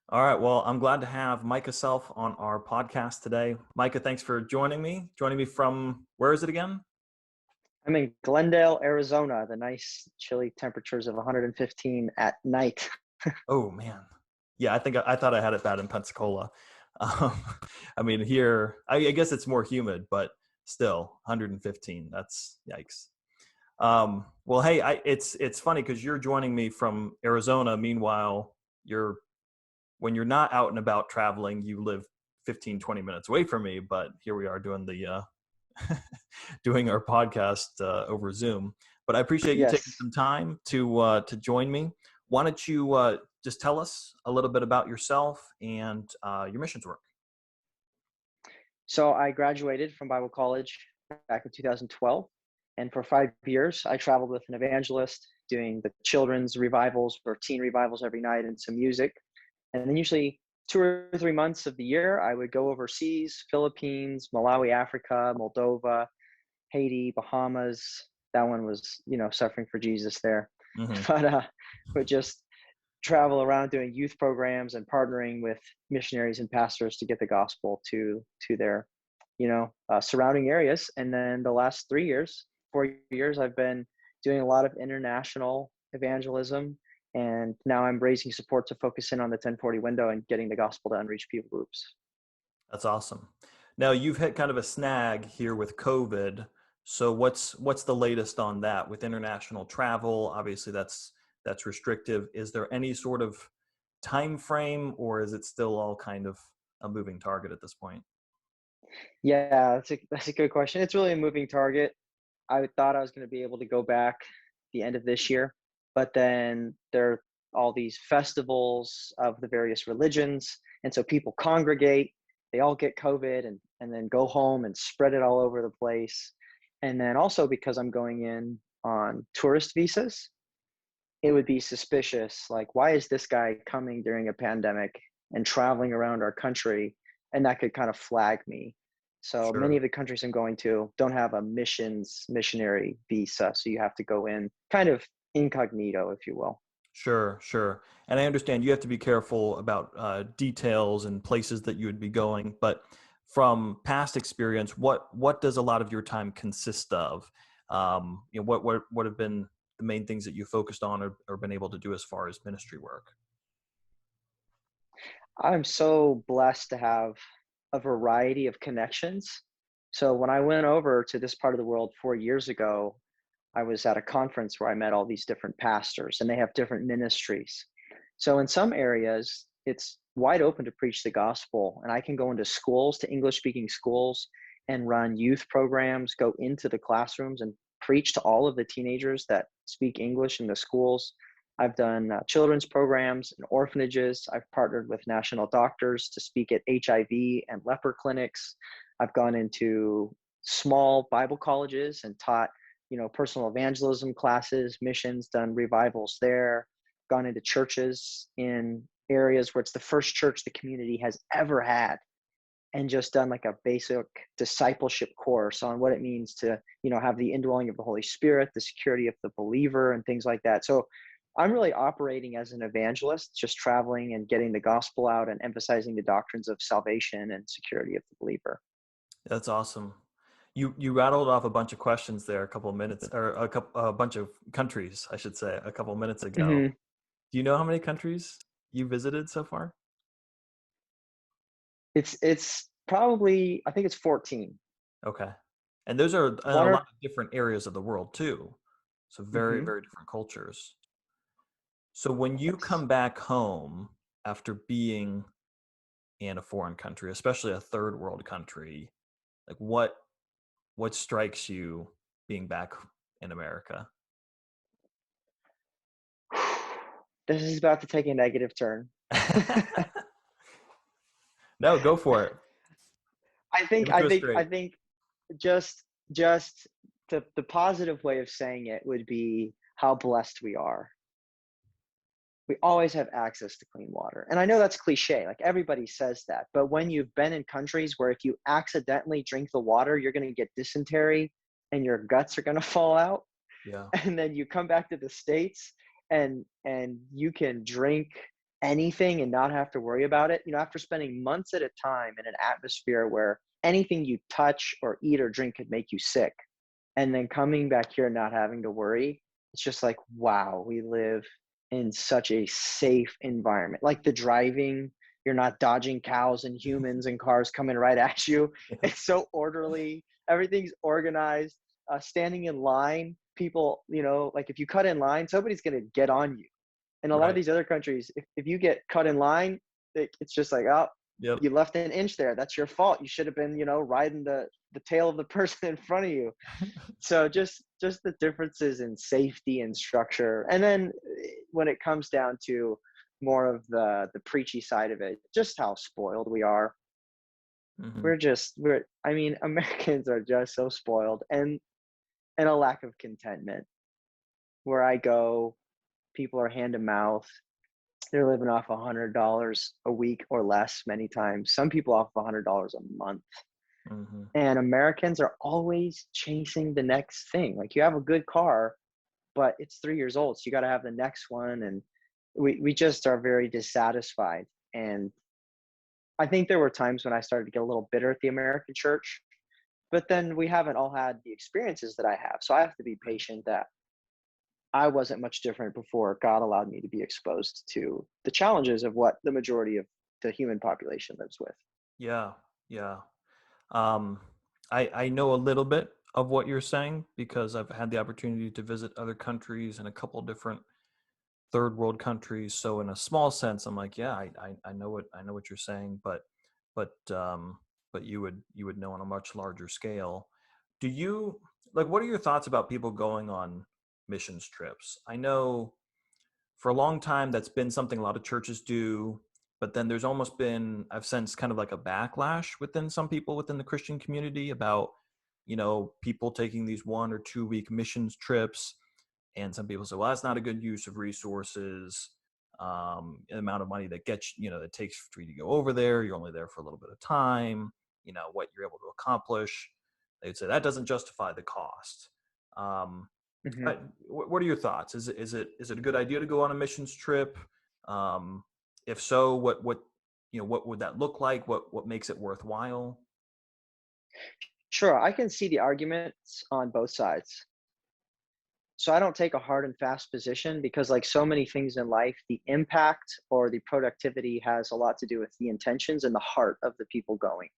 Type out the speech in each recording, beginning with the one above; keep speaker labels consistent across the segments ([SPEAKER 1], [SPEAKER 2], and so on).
[SPEAKER 1] All right. Well, I'm glad to have Micah Self on our podcast today. Micah, thanks for joining me. Joining me from where is it again?
[SPEAKER 2] I'm in Glendale, Arizona, the nice chilly temperatures of 115 at night.
[SPEAKER 1] Oh man. Yeah, I thought I had it bad in Pensacola. Um, I mean, here I guess it's more humid, but still 115. That's yikes. Well, hey, it's funny because you're joining me from Arizona. Meanwhile, you're when you're not out and about traveling, you live 15, 20 minutes away from me. But here we are doing the doing our podcast over Zoom. But I appreciate you taking
[SPEAKER 2] Yes.
[SPEAKER 1] some time to join me. Why don't you just tell us a little bit about yourself and your missions work?
[SPEAKER 2] So I graduated from Bible college back in 2012. And for 5 years, I traveled with an evangelist doing the children's revivals or teen revivals every night and some music. And then usually 2 or 3 months of the year, I would go overseas, Philippines, Malawi, Africa, Moldova, Haiti, Bahamas. That one was, suffering for Jesus there.
[SPEAKER 1] Hmm.
[SPEAKER 2] But just travel around doing youth programs and partnering with missionaries and pastors to get the gospel to their surrounding areas. And then the last 3 years, 4 years, I've been doing a lot of international evangelism, and now I'm raising support to focus in on the 1040 window and getting the gospel to unreached people groups.
[SPEAKER 1] That's awesome. Now you've hit kind of a snag here with COVID. So what's the latest on that with international travel? Obviously, that's restrictive. Is there any sort of time frame, or is it still all kind of a moving target at this point?
[SPEAKER 2] Yeah, that's a good question. It's really a moving target. I thought I was going to be able to go back the end of this year, but then there are all these festivals of the various religions, and so people congregate, they all get COVID and then go home and spread it all over the place. And then also because I'm going in on tourist visas, it would be suspicious. Like, why is this guy coming during a pandemic and traveling around our country? And that could kind of flag me. So many
[SPEAKER 1] Sure.
[SPEAKER 2] of the countries I'm going to don't have a missionary visa. So you have to go in kind of incognito, if you will.
[SPEAKER 1] Sure, sure. And I understand you have to be careful about details and places that you would be going. But from past experience, what does a lot of your time consist of? What have been the main things that you focused on or been able to do as far as ministry work?
[SPEAKER 2] I'm so blessed to have a variety of connections. So when I went over to this part of the world 4 years ago, I was at a conference where I met all these different pastors and they have different ministries. So in some areas, it's wide open to preach the gospel. And I can go into schools, to English speaking schools, and run youth programs, go into the classrooms and preach to all of the teenagers that speak English in the schools. I've done children's programs and orphanages. I've partnered with national doctors to speak at HIV and leper clinics. I've gone into small Bible colleges and taught personal evangelism classes, missions, done revivals there, gone into churches in areas where it's the first church the community has ever had, and just done like a basic discipleship course on what it means to, have the indwelling of the Holy Spirit, the security of the believer, and things like that. So I'm really operating as an evangelist, just traveling and getting the gospel out and emphasizing the doctrines of salvation and security of the believer.
[SPEAKER 1] That's awesome. You rattled off a bunch of questions there a couple of minutes, or a bunch of countries, I should say, a couple of minutes ago.
[SPEAKER 2] Mhm.
[SPEAKER 1] Do you know how many countries you visited so far?
[SPEAKER 2] It's probably, I think it's 14.
[SPEAKER 1] Okay. And those are in
[SPEAKER 2] One
[SPEAKER 1] a lot
[SPEAKER 2] or
[SPEAKER 1] of different areas of the world too. So very,
[SPEAKER 2] mhm,
[SPEAKER 1] very different cultures. So when you
[SPEAKER 2] yes.
[SPEAKER 1] come back home after being in a foreign country, especially a third world country, like what strikes you being back in America?
[SPEAKER 2] This is about to take a negative turn.
[SPEAKER 1] No, go for it.
[SPEAKER 2] I think
[SPEAKER 1] Give it
[SPEAKER 2] I
[SPEAKER 1] to us
[SPEAKER 2] think I
[SPEAKER 1] straight.
[SPEAKER 2] think just the positive way of saying it would be how blessed we are. We always have access to clean water. And I know that's cliche, like everybody says that. But when you've been in countries where if you accidentally drink the water, you're going to get dysentery and your guts are going to fall out,
[SPEAKER 1] Yeah.
[SPEAKER 2] and then you come back to the States and you can drink anything and not have to worry about it. After spending months at a time in an atmosphere where anything you touch or eat or drink could make you sick, and then coming back here and not having to worry, it's just like, wow, we live in such a safe environment. Like the driving, you're not dodging cows and humans and cars coming right at you.
[SPEAKER 1] Yeah.
[SPEAKER 2] It's so orderly. Everything's organized. Standing in line, people, like if you cut in line, somebody's going to get on you. In a lot of
[SPEAKER 1] Right.
[SPEAKER 2] these other countries, if you get cut in line, it's just like, oh,
[SPEAKER 1] Yep.
[SPEAKER 2] you left an inch there. That's your fault. You should have been, riding the tail of the person in front of you. So just the differences in safety and structure. And then when it comes down to more of the preachy side of it, just how spoiled we are.
[SPEAKER 1] Hmm.
[SPEAKER 2] I mean, Americans are just so spoiled, and a lack of contentment. Where I go, people are hand to mouth. They're living off $100 a week or less many times. Some people off $100 a month.
[SPEAKER 1] Hmm.
[SPEAKER 2] And Americans are always chasing the next thing. Like you have a good car, but it's 3 years old, so you got to have the next one. And we just are very dissatisfied. And I think there were times when I started to get a little bitter at the American church, but then we haven't all had the experiences that I have. So I have to be patient that I wasn't much different before God allowed me to be exposed to the challenges of what the majority of the human population lives with.
[SPEAKER 1] Yeah. Yeah. Um, I know a little bit of what you're saying because I've had the opportunity to visit other countries and a couple different third world countries. So in a small sense, I'm like, yeah, I know what you're saying, but but you would know on a much larger scale. Do you like what are your thoughts about people going on missions trips? I know for a long time that's been something a lot of churches do, but then there's almost been I've sensed kind of like a backlash within some people within the Christian community about people taking these 1 or 2 week missions trips, and some people say, well, that's not a good use of resources. The amount of money that gets that takes for you to go over there, you're only there for a little bit of time. What you're able to accomplish, they'd say that doesn't justify the cost. um,
[SPEAKER 2] Hmm.
[SPEAKER 1] what are your thoughts? Is it a good idea to go on a missions trip? Um, if so, what would that look like? What makes it worthwhile?
[SPEAKER 2] Sure, I can see the arguments on both sides. So I don't take a hard and fast position because, like so many things in life, the impact or the productivity has a lot to do with the intentions and the heart of the people going.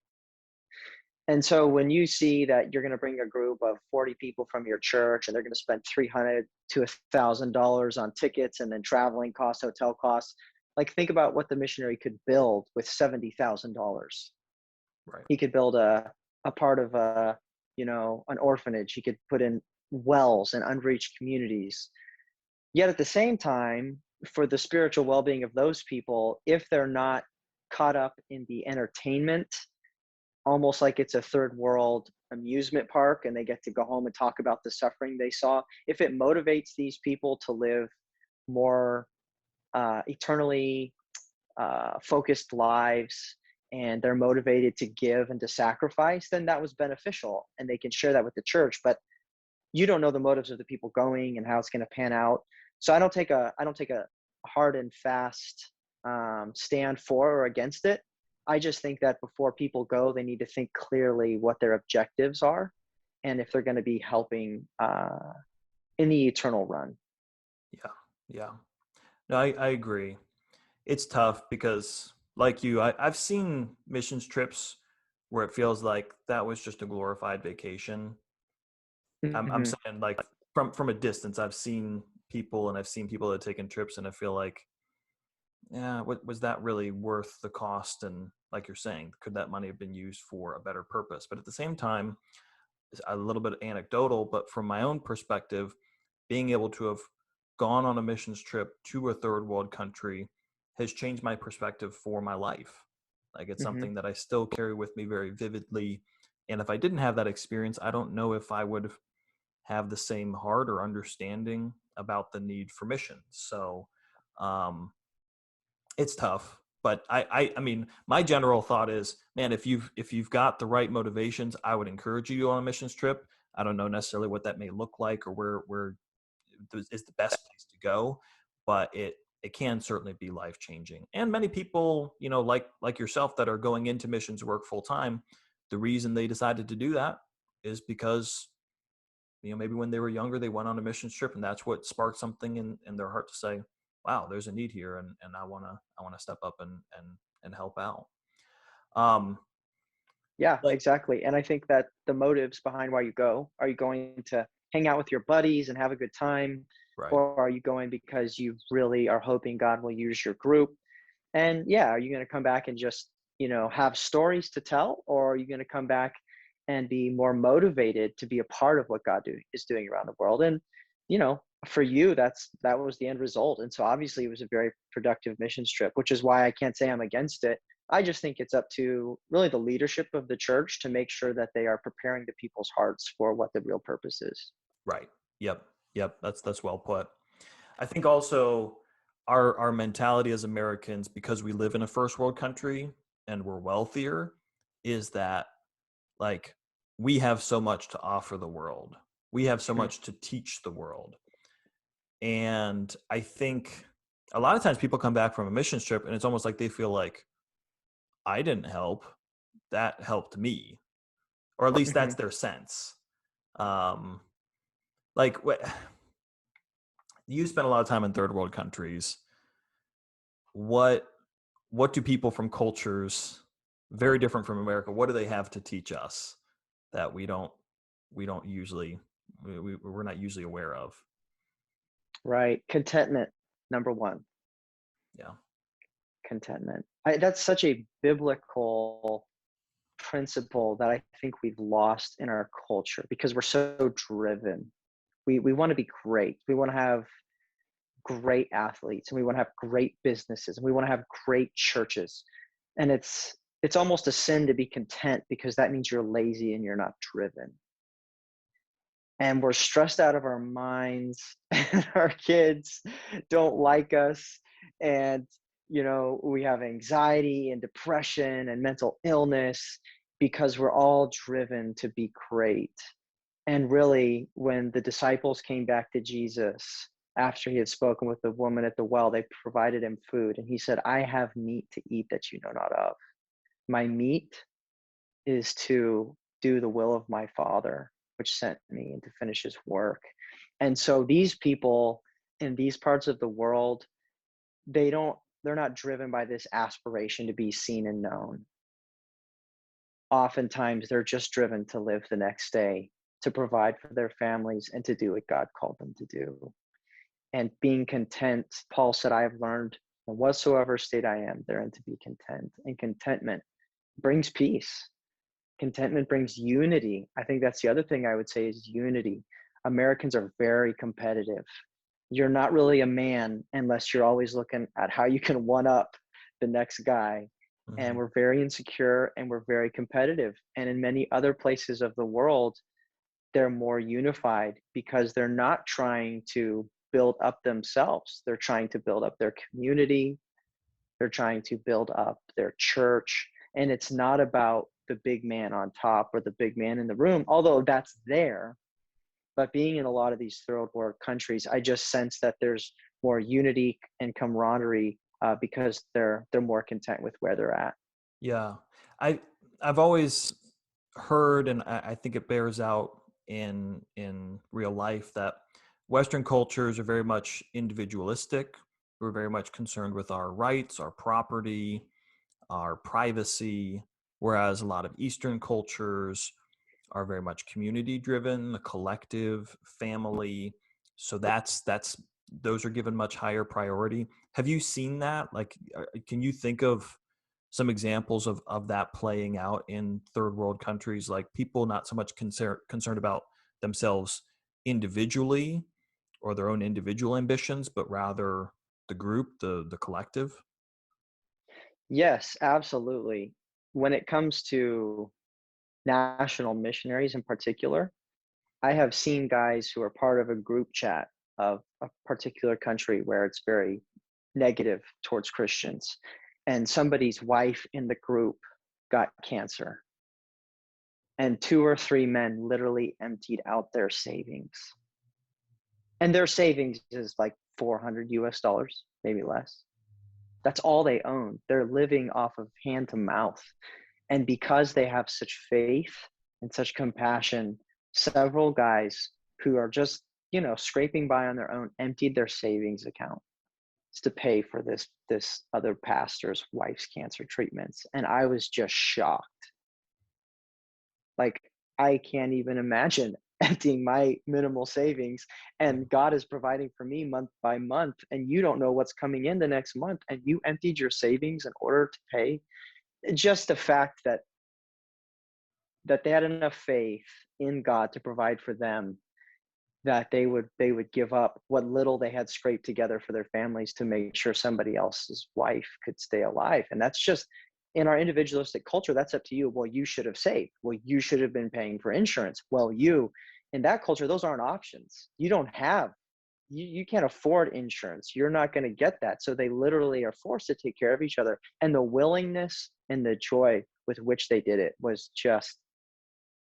[SPEAKER 2] And so when you see that you're going to bring a group of 40 people from your church and they're going to spend 300 to $1,000 on tickets and then traveling costs, hotel costs, like think about what the missionary could build with $70,000.
[SPEAKER 1] Right.
[SPEAKER 2] He could build a part of an orphanage. He could put in wells and unreached communities. Yet at the same time, for the spiritual well-being of those people, if they're not caught up in the entertainment, almost like it's a third world amusement park and they get to go home and talk about the suffering they saw, if it motivates these people to live more eternally focused lives, and they're motivated to give and to sacrifice, then that was beneficial and they can share that with the church. But you don't know the motives of the people going and how it's going to pan out. So I don't take a hard and fast stand for or against it. I just think that before people go, they need to think clearly what their objectives are and if they're going to be helping in the eternal run.
[SPEAKER 1] Yeah. Yeah. No, I agree. It's tough because, like you, I've seen missions trips where it feels like that was just a glorified vacation. I'm
[SPEAKER 2] Hmm.
[SPEAKER 1] saying like from a distance, I've seen people and I've seen people that have taken trips, and I feel like, yeah, what was that really worth the cost? And like you're saying, could that money have been used for a better purpose? But at the same time, it's a little bit anecdotal, but from my own perspective, being able to have gone on a missions trip to a third world country has changed my perspective for my life. Like it's
[SPEAKER 2] Hmm.
[SPEAKER 1] something that I still carry with me very vividly. And if I didn't have that experience, I don't know if I would have the same heart or understanding about the need for missions. So um, it's tough. But I mean, my general thought is, man, if you've got the right motivations, I would encourage you to go on a missions trip. I don't know necessarily what that may look like or where is the best place to go, but it can certainly be life changing. And many people, like yourself, that are going into missions work full time, the reason they decided to do that is because maybe when they were younger they went on a mission trip, and that's what sparked something in their heart to say, wow, there's a need here, and I want to step up and help out. um
[SPEAKER 2] Yeah,
[SPEAKER 1] like
[SPEAKER 2] exactly. And I think that the motives behind why you go, are you going to hang out with your buddies and have a good time?
[SPEAKER 1] right.
[SPEAKER 2] Or are you going because you really are hoping God will use your group? And yeah, are you going to come back and just, have stories to tell? Or are you going to come back and be more motivated to be a part of what is doing around the world? And, for you, that was the end result. And so obviously it was a very productive mission trip, which is why I can't say I'm against it. I just think it's up to really the leadership of the church to make sure that they are preparing the people's hearts for what the real purpose is.
[SPEAKER 1] Right. Yep. Yep. That's well put. I think also our mentality as Americans, because we live in a first world country and we're wealthier, is that, like, we have so much to offer the world. We have so
[SPEAKER 2] Hmm.
[SPEAKER 1] much to teach the world. And I think a lot of times people come back from a mission trip and it's almost like they feel like, I didn't help, that helped me, or at least
[SPEAKER 2] Hmm.
[SPEAKER 1] that's their sense. Um, like what you spend a lot of time in third world countries. What what do people from cultures very different from America, what do they have to teach us that we don't usually we're not usually aware of?
[SPEAKER 2] Right. Contentment, number one.
[SPEAKER 1] Yeah.
[SPEAKER 2] Contentment. That's such a biblical principle that I think we've lost in our culture because we're so driven. We want to be great. We want to have great athletes, and we want to have great businesses, and we want to have great churches. And it's almost a sin to be content because that means you're lazy and you're not driven. And we're stressed out of our minds and our kids don't like us, and we have anxiety and depression and mental illness because we're all driven to be great. And really, when the disciples came back to Jesus after he had spoken with the woman at the well, they provided him food, and he said, I have meat to eat that you know not of. My meat is to do the will of my Father, which sent me, and to finish his work. And so these people in these parts of the world, they're not driven by this aspiration to be seen and known. Oftentimes they're just driven to live the next day, to provide for their families, and to do what God called them to do. And being content, Paul said, I have learned in whatsoever state I am, therein to be content. And contentment brings peace. Contentment brings unity. I think that's the other thing I would say is unity. Americans are very competitive. You're not really a man unless you're always looking at how you can one up the next guy. And
[SPEAKER 1] Hmm.
[SPEAKER 2] we're very insecure and we're very competitive. And in many other places of the world, they're more unified because they're not trying to build up themselves. They're trying to build up their community. They're trying to build up their church. And it's not about the big man on top or the big man in the room, although that's there. But being in a lot of these third world countries, I just sense that there's more unity and camaraderie because they're more content with where they're at.
[SPEAKER 1] Yeah. I I've always heard, and I think it bears out in real life, that Western cultures are very much individualistic. We're very much concerned with our rights, our property, our privacy, whereas a lot of Eastern cultures are very much community driven, the collective, family. So that's those are given much higher priority. Have you seen that? Like, can you think of some examples of that playing out in third world countries? Like, people not so much concerned about themselves individually or their own individual ambitions, but rather the group, the collective.
[SPEAKER 2] Yes, absolutely. When it comes to national missionaries in particular, I have seen guys who are part of a group chat of a particular country where it's very negative towards Christians, and somebody's wife in the group got cancer, and two or three men literally emptied out their savings. And their savings is like 400 US dollars. maybe less. That's all they own. They're living off of hand to mouth. And because they have such faith and such compassion, several guys who are just, scraping by on their own emptied their savings account to pay for this other pastor's wife's cancer treatments. And I was just shocked. Like, I can't even imagine emptying my minimal savings, and God is providing for me month by month, and you don't know what's coming in the next month, and you emptied your savings in order to pay. Just the fact that they had enough faith in God to provide for them, that they would give up what little they had scraped together for their families to make sure somebody else's wife could stay alive. And that's just, in our individualistic culture, that's up to you. Well, you should have saved. Well, you should have been paying for insurance. Well, in that culture, those aren't options. You can't afford insurance. You're not going to get that. So they literally are forced to take care of each other. And the willingness and the joy with which they did it was just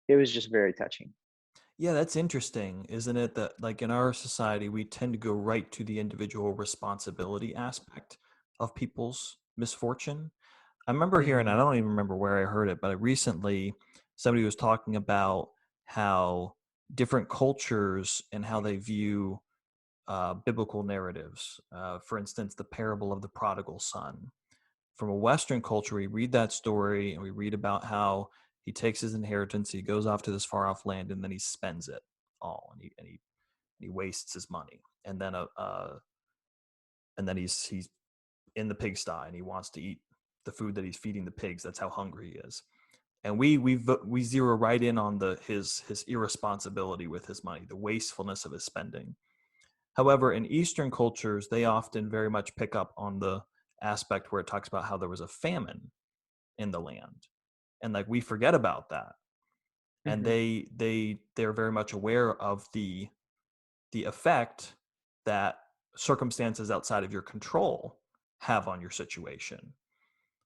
[SPEAKER 2] very touching.
[SPEAKER 1] Yeah, that's interesting, isn't it? That like in our society, we tend to go right to the individual responsibility aspect of people's misfortune. I remember hearing, I
[SPEAKER 2] Hmm.
[SPEAKER 1] don't even remember where I heard it, but recently somebody was talking about how different cultures and how they view biblical narratives. For instance, the parable of the prodigal son. From a Western culture, we read that story and we read about how he takes his inheritance, he goes off to this far off land, and then he spends it all, and he wastes his money, and then he's in the pigsty and he wants to eat the food that he's feeding the pigs. That's how hungry he is. And we zero right in on his irresponsibility with his money, the wastefulness of his spending. However, in Eastern cultures, they often very much pick up on the aspect where it talks about how there was a famine in the land, and like we forget about that, and
[SPEAKER 2] Hmm.
[SPEAKER 1] they're very much aware of the effect that circumstances outside of your control have on your situation.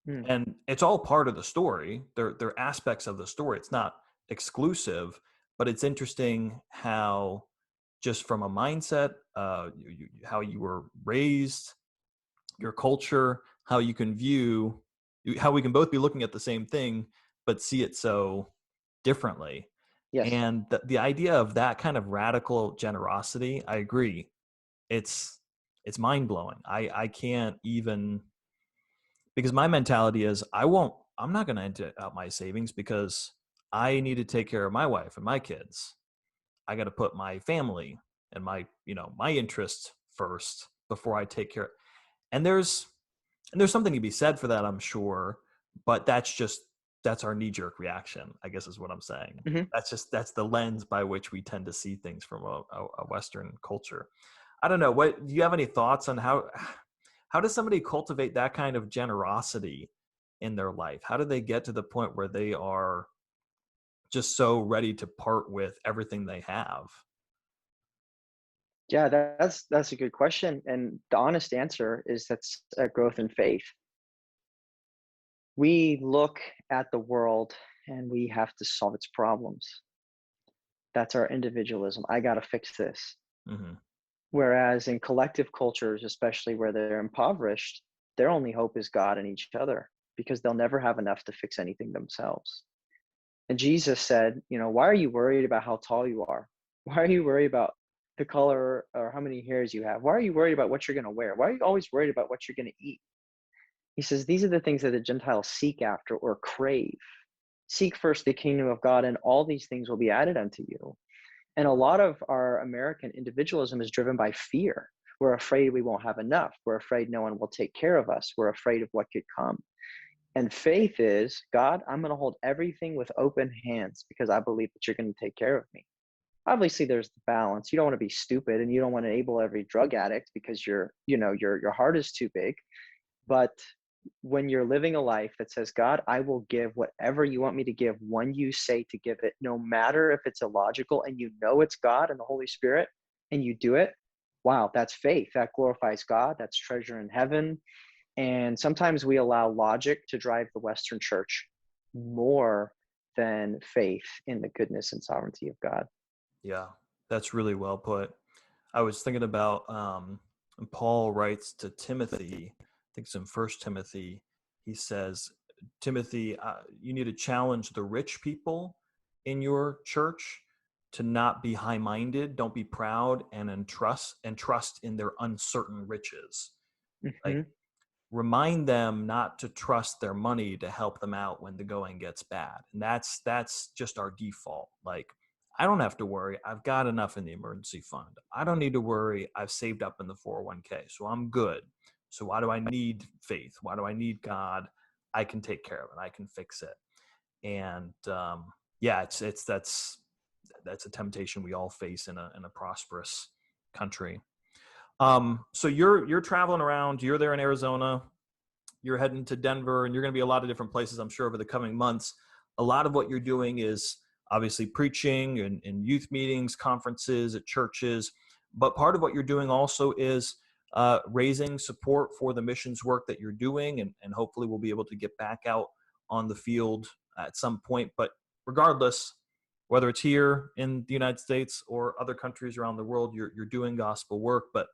[SPEAKER 2] Hmm.
[SPEAKER 1] And it's all part of the story. They're aspects of the story. It's not exclusive, but it's interesting how, just from a mindset, how you were raised, your culture, how you can view, how we can both be looking at the same thing, but see it so differently.
[SPEAKER 2] Yes.
[SPEAKER 1] And the idea of that kind of radical generosity, I agree. It's it's mind blowing. I can't even, because my mentality is I'm not going to empty out my savings because I need to take care of my wife and my kids. I got to put my family and my interests first before I take care. And there's something to be said for that, I'm sure, but that's our knee jerk reaction, I guess is what I'm saying.
[SPEAKER 2] Hmm.
[SPEAKER 1] That's the lens by which we tend to see things from a Western culture. I don't know. What do you have any thoughts on how does somebody cultivate that kind of generosity in their life? How do they get to the point where they are just so ready to part with everything they have?
[SPEAKER 2] Yeah, that's a good question. And the honest answer is that's a growth in faith. We look at the world and we have to solve its problems. That's our individualism. I got to fix this.
[SPEAKER 1] Hmm.
[SPEAKER 2] Whereas in collective cultures, especially where they're impoverished, their only hope is God and each other, because they'll never have enough to fix anything themselves. And Jesus said, why are you worried about how tall you are? Why are you worried about the color or how many hairs you have? Why are you worried about what you're going to wear? Why are you always worried about what you're going to eat? He says, these are the things that the Gentiles seek after or crave. Seek first the kingdom of God, and all these things will be added unto you. And a lot of our American individualism is driven by fear. We're afraid we won't have enough. We're afraid no one will take care of us. We're afraid of what could come. And faith is, God, I'm going to hold everything with open hands because I believe that you're going to take care of me. Obviously, there's the balance. You don't want to be stupid, and you don't want to enable every drug addict because your heart is too big. But when you're living a life that says, God, I will give whatever you want me to give when you say to give it, no matter if it's illogical, and it's God and the Holy Spirit, and you do it, wow, that's faith. That glorifies God. That's treasure in heaven. And sometimes we allow logic to drive the Western church more than faith in the goodness and sovereignty of God.
[SPEAKER 1] Yeah, that's really well put. I was thinking about And Paul writes to Timothy, I think it's in First Timothy, he says, Timothy, you need to challenge the rich people in your church to not be high-minded, don't be proud, and trust in their uncertain riches. Like,
[SPEAKER 2] Hmm.
[SPEAKER 1] remind them not to trust their money to help them out when the going gets bad. And that's just our default. Like, I don't have to worry, I've got enough in the emergency fund. I don't need to worry, I've saved up in the 401k, so I'm good. So why do I need faith? Why do I need God? I can take care of it, I can fix it. And yeah, it's that's a temptation we all face in a prosperous country. So you're traveling around, you're there in Arizona, you're heading to Denver, and you're going to be a lot of different places, I'm sure, over the coming months. A lot of what you're doing is obviously preaching and youth meetings, conferences at churches. But part of what you're doing also is raising support for the missions work that you're doing. And hopefully we'll be able to get back out on the field at some point. But regardless, whether it's here in the United States or other countries around the world, you're doing gospel work. But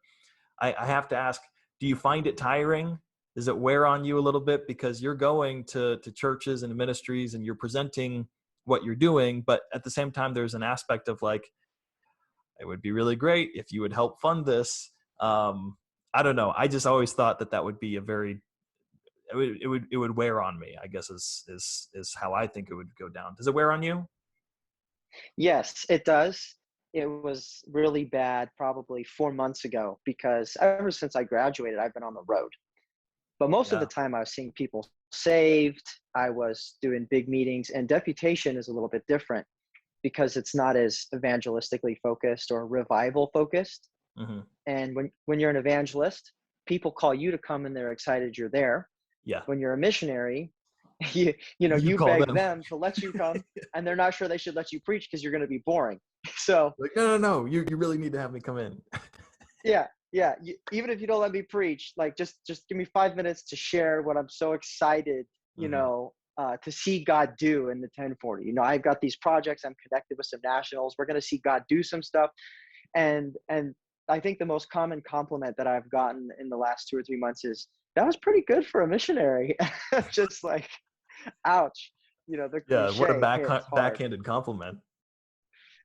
[SPEAKER 1] I have to ask, do you find it tiring? Does it wear on you a little bit because you're going to churches and ministries and you're presenting what you're doing, but at the same time, there's an aspect of like, it would be really great if you would help fund this. I don't know. I just always thought that would be a very, it would wear on me, I guess is how I think it would go down. Does it wear on you?
[SPEAKER 2] Yes, it does. It was really bad probably 4 months ago because ever since I graduated, I've been on the road. But most of the
[SPEAKER 1] Yeah.
[SPEAKER 2] time, I was seeing people saved. I was doing big meetings, and deputation is a little bit different because it's not as evangelistically focused or revival focused.
[SPEAKER 1] Hmm.
[SPEAKER 2] And when you're an evangelist, people call you to come and they're excited you're there.
[SPEAKER 1] Yeah.
[SPEAKER 2] When you're a missionary, you know
[SPEAKER 1] You
[SPEAKER 2] you
[SPEAKER 1] call
[SPEAKER 2] beg
[SPEAKER 1] them.
[SPEAKER 2] them to let you come, and they're not sure they should let you preach because you're going to be boring. So
[SPEAKER 1] Like, no, no, no. You really need to have me come in.
[SPEAKER 2] yeah, yeah. Even if you don't let me preach, like just give me 5 minutes to share what I'm so excited,
[SPEAKER 1] Hmm.
[SPEAKER 2] to see God do in the 1040. I've got these projects. I'm connected with some nationals. We're going to see God do some stuff, and I think the most common compliment that I've gotten in the last 2 or 3 months is that was pretty good for a missionary. Just like, ouch. The
[SPEAKER 1] Yeah. What a
[SPEAKER 2] cliche hits hard.
[SPEAKER 1] backhanded compliment.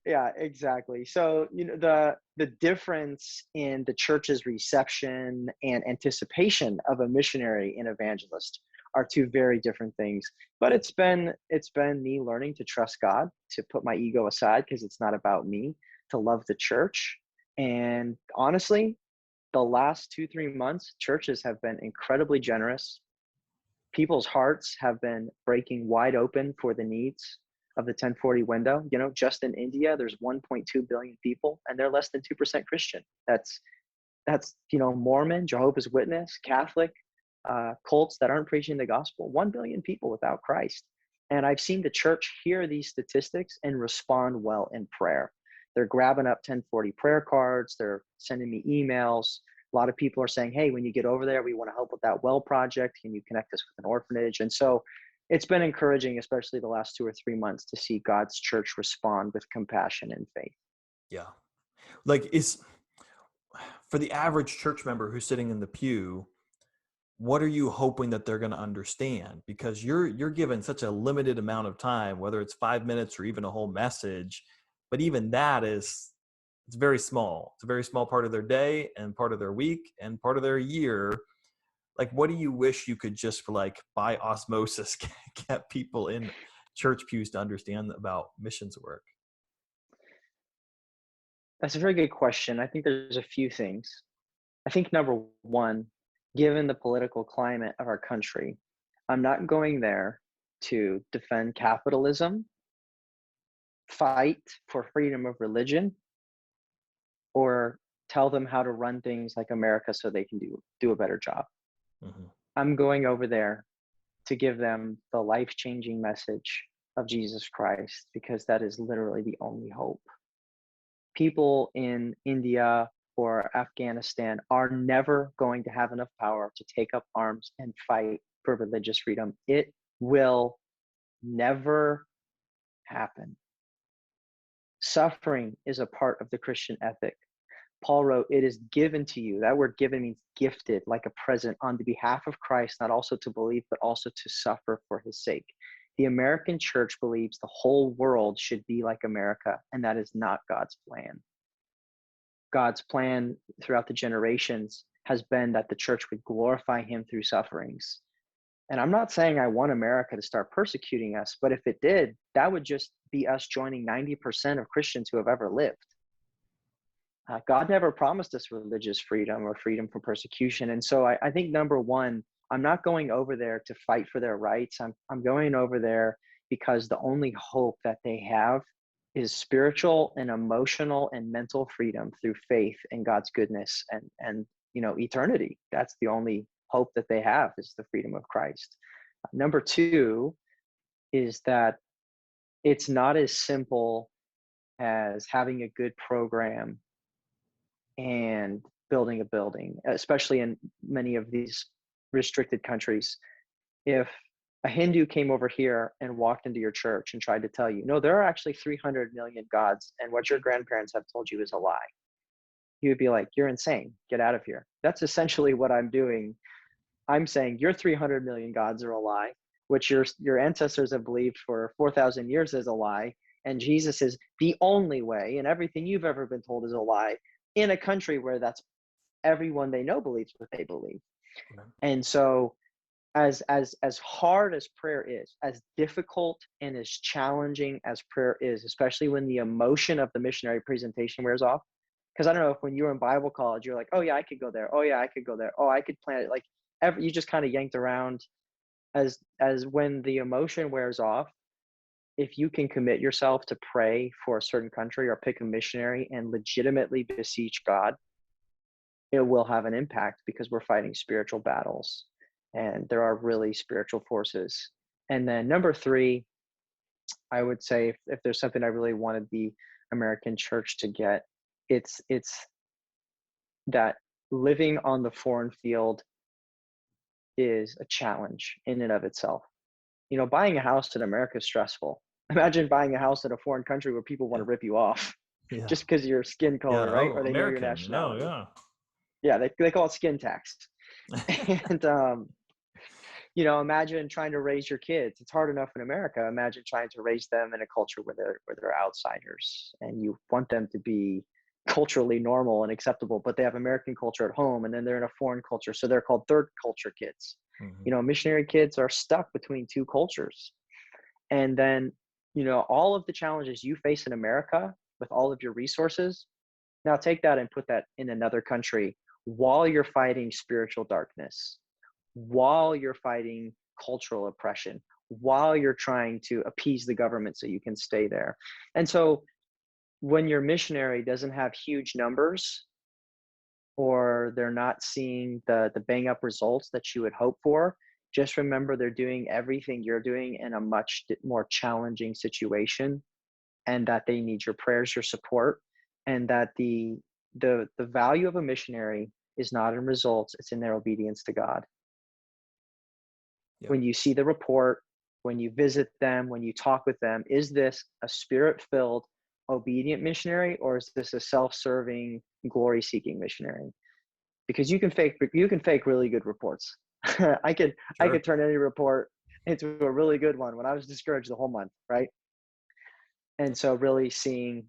[SPEAKER 2] Yeah, exactly. So, the difference in the church's reception and anticipation of a missionary and evangelist are two very different things. But it's been me learning to trust God, to put my ego aside because it's not about me, to love the church. And honestly, the last 2, 3 months, churches have been incredibly generous. People's hearts have been breaking wide open for the needs of the 1040 window. Just in India, there's 1.2 billion people, and they're less than 2% Christian. That's Mormon, Jehovah's Witness, Catholic, cults that aren't preaching the gospel. 1 billion people without Christ, and I've seen the church hear these statistics and respond well in prayer. They're grabbing up 1040 prayer cards. They're sending me emails. A lot of people are saying, hey, when you get over there, we want to help with that well project. Can you connect us with an orphanage? And so it's been encouraging, especially the last 2 or 3 months, to see God's church respond with compassion and faith.
[SPEAKER 1] Yeah. Like, is for the average church member who's sitting in the pew, what are you hoping that they're going to understand? Because you're given such a limited amount of time, whether it's 5 minutes or even a whole message. But even that it's very small. It's a very small part of their day and part of their week and part of their year. Like, what do you wish you could just, like, by osmosis get people in church pews to understand about missions work?
[SPEAKER 2] That's a very good question. I think there's a few things. I think number one, given the political climate of our country, I'm not going there to defend capitalism, fight for freedom of religion, or tell them how to run things like America so they can do a better job.
[SPEAKER 1] Hmm.
[SPEAKER 2] I'm going over there to give them the life-changing message of Jesus Christ because that is literally the only hope. People in India or Afghanistan are never going to have enough power to take up arms and fight for religious freedom. It will never happen. Suffering is a part of the Christian ethic. Paul wrote, "It is given to you." That word given means gifted, like a present, on the behalf of Christ, not also to believe, but also to suffer for his sake. The American church believes the whole world should be like America, and that is not God's plan. God's plan throughout the generations has been that the church would glorify him through sufferings. And I'm not saying I want America to start persecuting us, but if it did, that would just be us joining 90% of Christians who have ever lived. God never promised us religious freedom or freedom from persecution. And so I think number one, I'm not going over there to fight for their rights. I'm going over there because the only hope that they have is spiritual and emotional and mental freedom through faith in God's goodness and eternity. That's the only hope that they have, is the freedom of Christ. Number two is that it's not as simple as having a good program and building a building, especially in many of these restricted countries. If a Hindu came over here and walked into your church and tried to tell you, no, there are actually 300 million gods, and what your grandparents have told you is a lie, you would be like, you're insane. Get out of here. That's essentially what I'm doing. I'm saying your 300 million gods are a lie, which your ancestors have believed for 4,000 years is a lie, and Jesus is the only way, and everything you've ever been told is a lie, in a country where that's everyone they know believes what they believe.
[SPEAKER 1] Amen.
[SPEAKER 2] And so as hard as prayer is, as difficult and as challenging as prayer is, especially when the emotion of the missionary presentation wears off, because I don't know if when you were in Bible college, you're like, oh yeah, I could go there. Oh yeah, I could go there. Oh, I could plan it. Like you just kind of yanked around. As when the emotion wears off, if you can commit yourself to pray for a certain country or pick a missionary and legitimately beseech God, it will have an impact, because we're fighting spiritual battles and there are really spiritual forces. And then number three, I would say if there's something I really wanted the American church to get, it's that living on the foreign field is a challenge in and of itself. Buying a house in America is stressful. Imagine buying a house in a foreign country where people want
[SPEAKER 1] Yeah.
[SPEAKER 2] to rip you off
[SPEAKER 1] Yeah.
[SPEAKER 2] just because of your skin color,
[SPEAKER 1] Yeah.
[SPEAKER 2] right?
[SPEAKER 1] Oh,
[SPEAKER 2] Or they know your
[SPEAKER 1] American. No.
[SPEAKER 2] nationality.
[SPEAKER 1] Yeah.
[SPEAKER 2] Yeah, they call it skin tax. And imagine trying to raise your kids. It's hard enough in America. Imagine trying to raise them in a culture where they're outsiders, and you want them to be culturally normal and acceptable, but they have American culture at home, and then they're in a foreign culture, so they're called third culture kids.
[SPEAKER 1] Mm-hmm.
[SPEAKER 2] Missionary kids are stuck between two cultures. And then, all of the challenges you face in America with all of your resources, now take that and put that in another country while you're fighting spiritual darkness, while you're fighting cultural oppression, while you're trying to appease the government so you can stay there. And so when your missionary doesn't have huge numbers, or they're not seeing the bang up results that you would hope for, just remember they're doing everything you're doing in a much more challenging situation, and that they need your prayers, your support, and that the value of a missionary is not in results, it's in their obedience to God.
[SPEAKER 1] Yep.
[SPEAKER 2] When you see the report, when you visit them, when you talk with them, is this a spirit-filled, obedient missionary, or is this a self-serving, glory-seeking missionary? Because you can fake really good reports. I could turn any report into a really good one when I was discouraged the whole month, right? And so really seeing,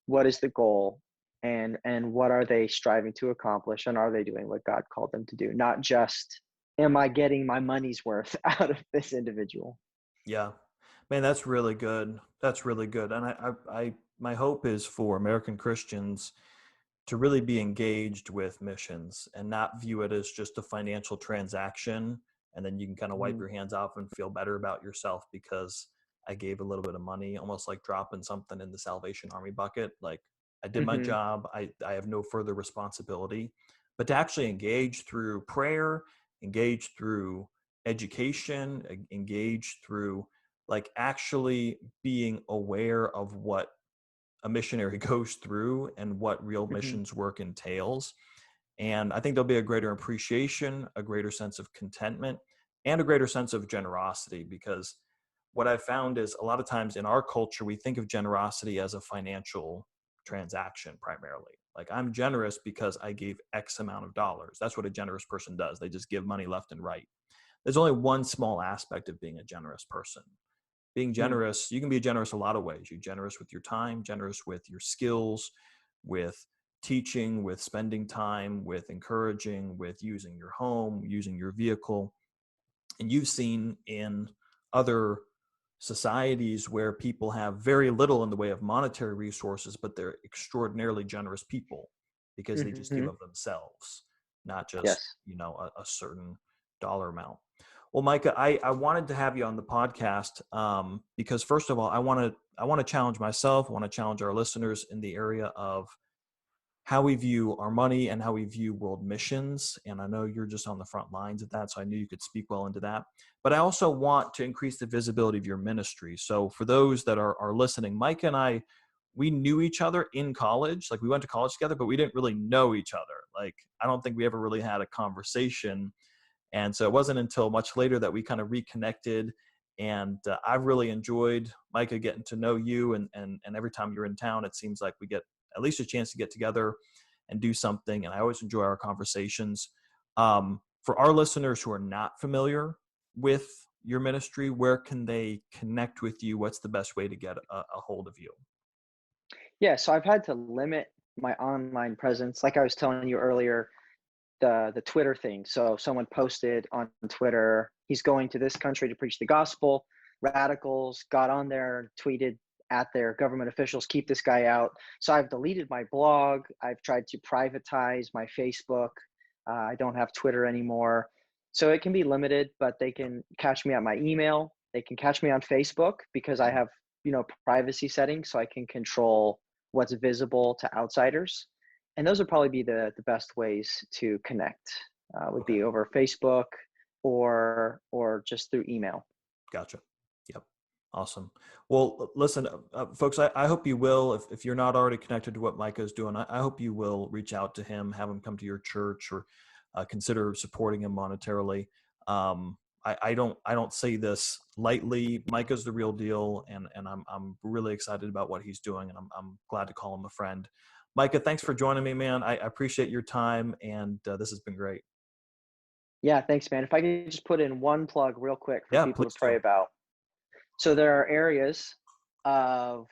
[SPEAKER 2] what is the goal, and what are they striving to accomplish, and are they doing what God called them to do? Not just, am I getting my money's worth out of this individual?
[SPEAKER 1] Yeah, man, that's really good. That's really good. And my hope is for American Christians to really be engaged with missions and not view it as just a financial transaction. And then you can kind of wipe
[SPEAKER 2] Mhm.
[SPEAKER 1] your hands off and feel better about yourself because I gave a little bit of money, almost like dropping something in the Salvation Army bucket. Like, I did my
[SPEAKER 2] Mhm.
[SPEAKER 1] job. I have no further responsibility. But to actually engage through prayer, engage through education, engage through like actually being aware of what a missionary goes through and what real
[SPEAKER 2] Mhm.
[SPEAKER 1] missions work entails. And I think there'll be a greater appreciation, a greater sense of contentment, and a greater sense of generosity. Because what I've found is a lot of times in our culture, we think of generosity as a financial transaction primarily. Like, I'm generous because I gave X amount of dollars. That's what a generous person does. They just give money left and right. There's only one small aspect of being a generous person. Being
[SPEAKER 2] Mm.
[SPEAKER 1] generous, you can be generous a lot of ways. You're generous with your time, generous with your skills, with teaching, with spending time, with encouraging, with using your home, using your vehicle. And you've seen in other societies where people have very little in the way of monetary resources, but they're extraordinarily generous people because they just give
[SPEAKER 2] Hmm.
[SPEAKER 1] of themselves, not just,
[SPEAKER 2] Yes.
[SPEAKER 1] a certain dollar amount. Well, Micah, I wanted to have you on the podcast because first of all, I want to challenge myself. I want to challenge our listeners in the area of how we view our money and how we view world missions. And I know you're just on the front lines of that, so I knew you could speak well into that. But I also want to increase the visibility of your ministry. So for those that are listening, Mike and I, we knew each other in college. Like, we went to college together, but we didn't really know each other. Like, I don't think we ever really had a conversation. And so it wasn't until much later that we kind of reconnected. And I've really enjoyed, Micah, getting to know you. And every time you're in town, it seems like we get at least a chance to get together and do something. And I always enjoy our conversations. For our listeners who are not familiar with your ministry, where can they connect with you? What's the best way to get a hold of you?
[SPEAKER 2] Yeah. So I've had to limit my online presence. Like I was telling you earlier, the Twitter thing. So someone posted on Twitter, he's going to this country to preach the gospel. Radicals got on there, tweeted at their government officials, keep this guy out. So I've deleted my blog. I've tried to privatize my Facebook. I don't have Twitter anymore. So it can be limited, but they can catch me at my email. They can catch me on Facebook because I have, privacy settings so I can control what's visible to outsiders. And those would probably be the best ways to connect. Would
[SPEAKER 1] Okay.
[SPEAKER 2] be over Facebook or just through email.
[SPEAKER 1] Gotcha. Yep. Awesome. Well, listen, folks, I hope you will, if you're not already connected to what Micah is doing, I hope you will reach out to him, have him come to your church, or consider supporting him monetarily. I don't say this lightly. Micah's the real deal, and I'm really excited about what he's doing, and I'm glad to call him a friend. Micah, thanks for joining me, man. I appreciate your time, and this has been great.
[SPEAKER 2] Yeah, thanks, man. If I could just put in one plug real quick for
[SPEAKER 1] Yeah,
[SPEAKER 2] people to
[SPEAKER 1] please
[SPEAKER 2] pray
[SPEAKER 1] do.
[SPEAKER 2] about. So there are areas of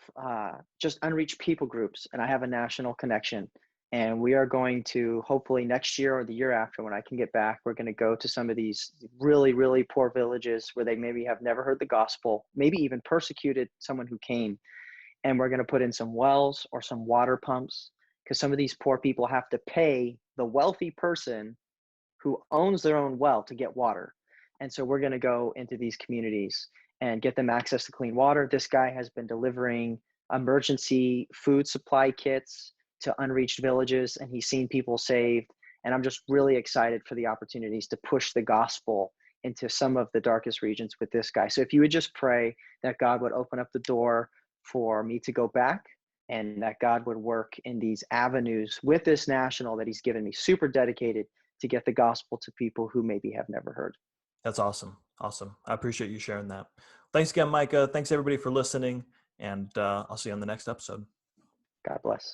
[SPEAKER 2] just unreached people groups, and I have a national connection. And we are going to hopefully next year or the year after, when I can get back, we're going to go to some of these really, really poor villages where they maybe have never heard the gospel, maybe even persecuted someone who came. And we're going to put in some wells or some water pumps because some of these poor people have to pay the wealthy person who owns their own well to get water. And so we're going to go into these communities and get them access to clean water. This guy has been delivering emergency food supply kits to unreached villages, and he's seen people saved. And I'm just really excited for the opportunities to push the gospel into some of the darkest regions with this guy. So if you would just pray that God would open up the door for me to go back, and that God would work in these avenues with this national that he's given me, super dedicated to get the gospel to people who maybe have never heard.
[SPEAKER 1] That's awesome. Awesome. I appreciate you sharing that. Thanks again, Micah. Thanks everybody for listening, and I'll see you on the next episode.
[SPEAKER 2] God bless.